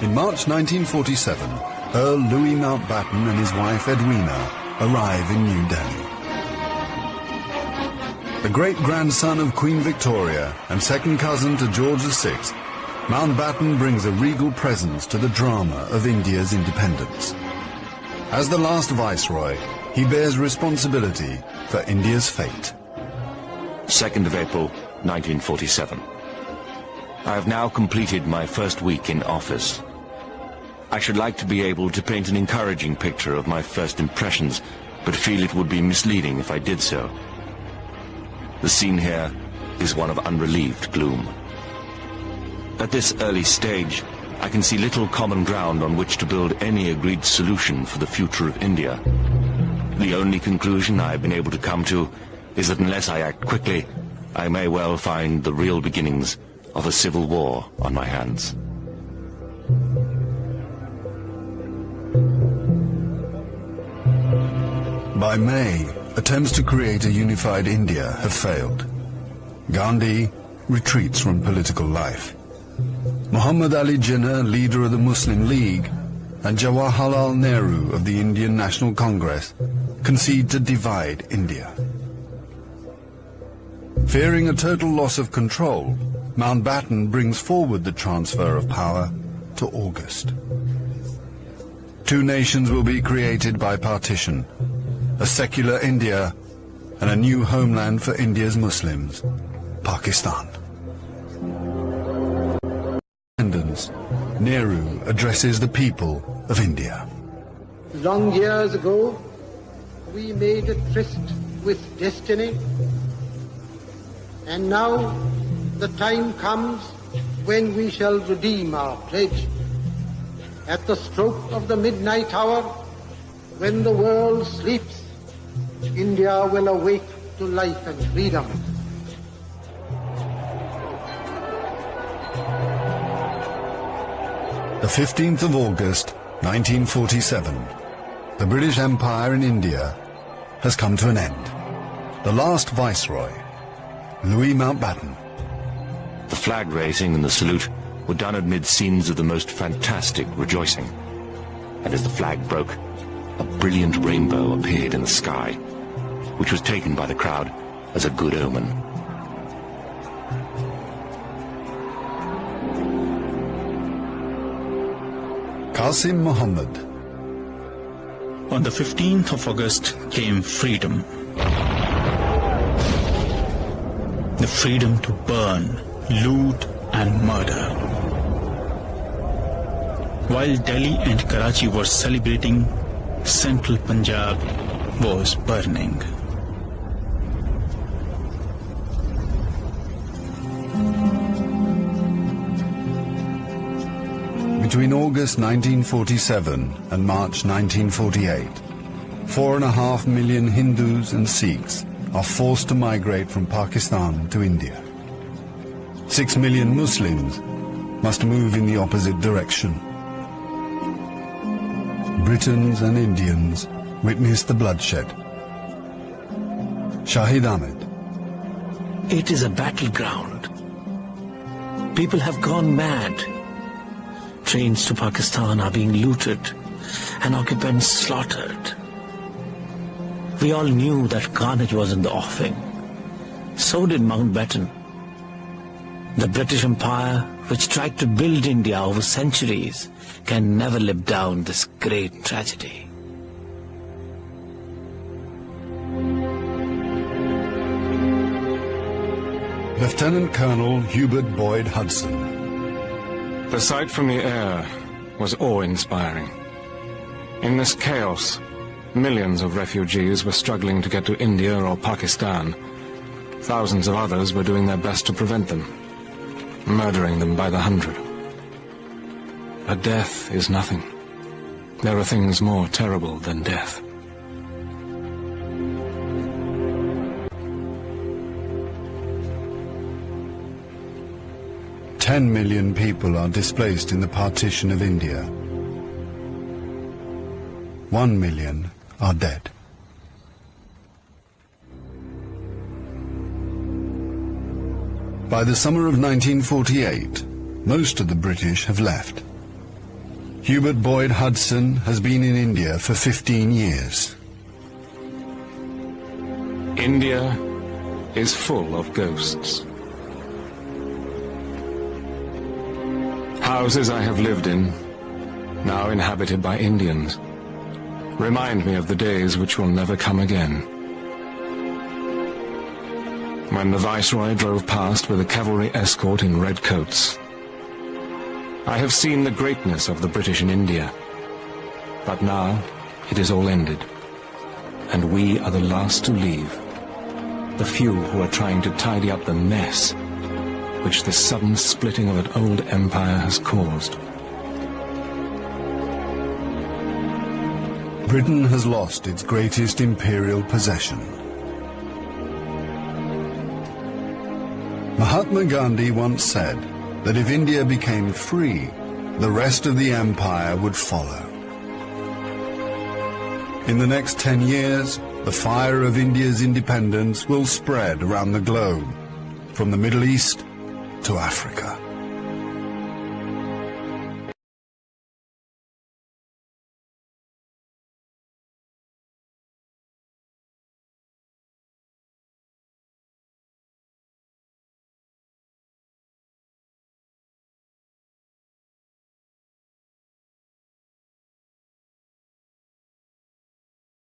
In March 1947, Earl Louis Mountbatten and his wife Edwina arrive in New Delhi. The great-grandson of Queen Victoria and second cousin to George VI, Mountbatten brings a regal presence to the drama of India's independence. As the last viceroy, he bears responsibility for India's fate. 2nd of April, 1947. I have now completed my first week in office. I should like to be able to paint an encouraging picture of my first impressions, but feel it would be misleading if I did so. The scene here is one of unrelieved gloom. At this early stage, I can see little common ground on which to build any agreed solution for the future of India. The only conclusion I have been able to come to is that unless I act quickly, I may well find the real beginnings of a civil war on my hands. By May, attempts to create a unified India have failed. Gandhi retreats from political life. Muhammad Ali Jinnah, leader of the Muslim League, and Jawaharlal Nehru of the Indian National Congress concede to divide India. Fearing a total loss of control, Mountbatten brings forward the transfer of power to August. Two nations will be created by partition, a secular India and a new homeland for India's Muslims, Pakistan. Nehru addresses the people of India. Long years ago, we made a tryst with destiny, and now the time comes when we shall redeem our pledge. At the stroke of the midnight hour, when the world sleeps, India will awake to life and freedom. The 15th of August, 1947, the British Empire in India has come to an end. The last viceroy, Louis Mountbatten. The flag raising and the salute were done amid scenes of the most fantastic rejoicing. And as the flag broke, a brilliant rainbow appeared in the sky, which was taken by the crowd as a good omen. Qasim Muhammad. On the 15th of August came freedom. The freedom to burn, loot and murder. While Delhi and Karachi were celebrating, central Punjab was burning. Between August 1947 and March 1948, 4.5 million Hindus and Sikhs are forced to migrate from Pakistan to India. 6 million Muslims must move in the opposite direction. Britons and Indians witness the bloodshed. Shahid Ahmed. It is a battleground. People have gone mad. Trains to Pakistan are being looted and occupants slaughtered. We all knew that carnage was in the offing. So did Mountbatten. The British Empire, which tried to build India over centuries, can never live down this great tragedy. Lieutenant Colonel Hubert Boyd Hudson. The sight from the air was awe-inspiring. In this chaos, millions of refugees were struggling to get to India or Pakistan. Thousands of others were doing their best to prevent them, murdering them by the hundred. But death is nothing. There are things more terrible than death. Ten million people are displaced in the partition of India. 1 million are dead. By the summer of 1948, most of the British have left. Hubert Boyd Hudson has been in India for 15 years. India is full of ghosts. Houses I have lived in, now inhabited by Indians, remind me of the days which will never come again. When the Viceroy drove past with a cavalry escort in red coats, I have seen the greatness of the British in India, but now it is all ended, and we are the last to leave, the few who are trying to tidy up the mess which the sudden splitting of an old empire has caused. Britain has lost its greatest imperial possession. Mahatma Gandhi once said that if India became free, the rest of the empire would follow. In the next 10 years, the fire of India's independence will spread around the globe, from the Middle East to Africa.